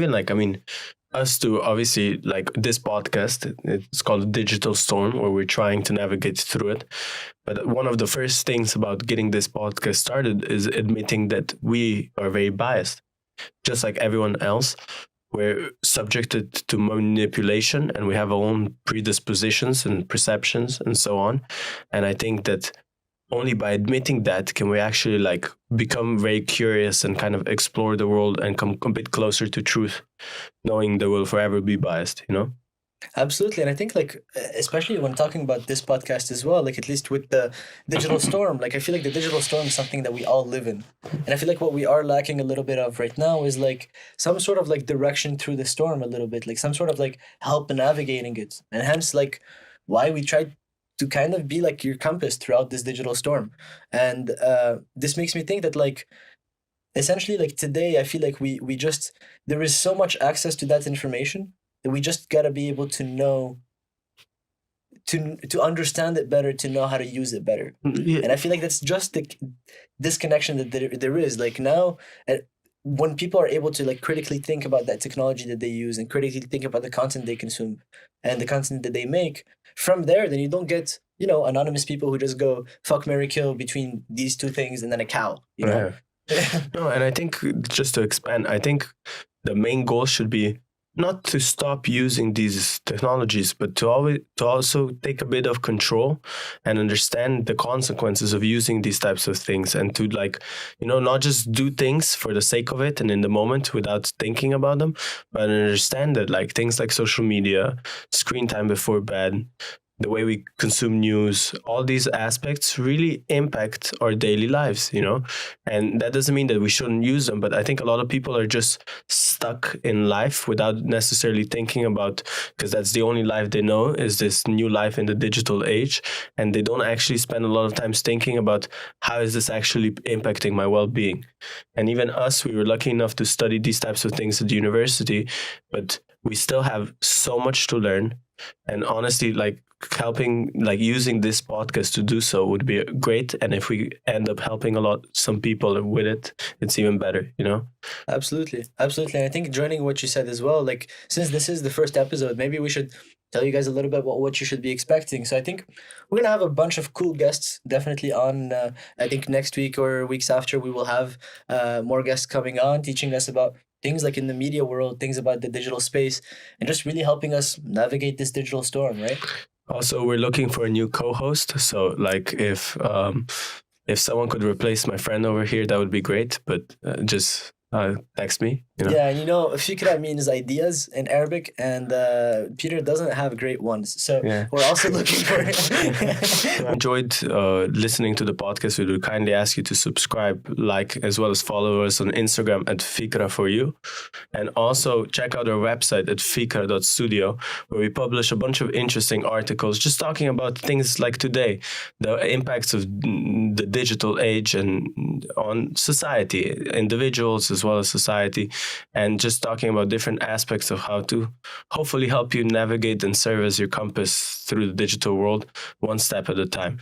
even like, I mean, us to obviously like this podcast, it's called Digital Storm, where we're trying to navigate through it. But one of the first things about getting this podcast started is admitting that we are very biased, just like everyone else. We're subjected to manipulation and we have our own predispositions and perceptions and so on. And I think that only by admitting that can we actually like become very curious and kind of explore the world and come a bit closer to truth, knowing that we'll forever be biased, you know? Absolutely. And I think like especially when talking about this podcast as well, like at least with the digital storm, like I feel like the digital storm is something that we all live in. And I feel like what we are lacking a little bit of right now is like some sort of like direction through the storm a little bit, like some sort of like help in navigating it. And hence like why we try to kind of be like your compass throughout this digital storm. And this makes me think that like essentially like today I feel like we just there is so much access to that information that we just gotta be able to know to understand it better, to know how to use it better. Yeah. And I feel like that's just the disconnection that there is like now. When people are able to like critically think about that technology that they use and critically think about the content they consume and the content that they make, from there then you don't get, you know, anonymous people who just go fuck, marry, kill between these two things and then a cow, you know. No, and I think just to expand, I think the main goal should be not to stop using these technologies, but to also take a bit of control and understand the consequences of using these types of things, and to like, you know, not just do things for the sake of it and in the moment without thinking about them, but understand that like things like social media, screen time before bed, the way we consume news, all these aspects really impact our daily lives, you know? And that doesn't mean that we shouldn't use them, but I think a lot of people are just stuck in life without necessarily thinking about, because that's the only life they know is this new life in the digital age. And they don't actually spend a lot of time thinking about how is this actually impacting my well-being. And even us, we were lucky enough to study these types of things at the university, but we still have so much to learn. And honestly, like helping, like using this podcast to do so would be great. And if we end up helping some people with it, it's even better, you know? Absolutely. Absolutely. And I think joining what you said as well, like since this is the first episode, maybe we should tell you guys a little bit about what you should be expecting. So I think we're going to have a bunch of cool guests definitely on. I think next week or weeks after, we will have more guests coming on teaching us about things like in the media world, things about the digital space, and just really helping us navigate this digital storm, right? Also, we're looking for a new co-host. So like if someone could replace my friend over here, that would be great. But just text me. You know? Yeah, and you know, Fikra means ideas in Arabic, and Peter doesn't have great ones. So Yeah. we're also looking for If you enjoyed listening to the podcast, we would kindly ask you to subscribe, like, as well as follow us on Instagram at Fikra4you. And also check out our website at Fikra.studio, where we publish a bunch of interesting articles just talking about things like today, the impacts of the digital age and on society, individuals as well as society, and just talking about different aspects of how to hopefully help you navigate and serve as your compass through the digital world, one step at a time.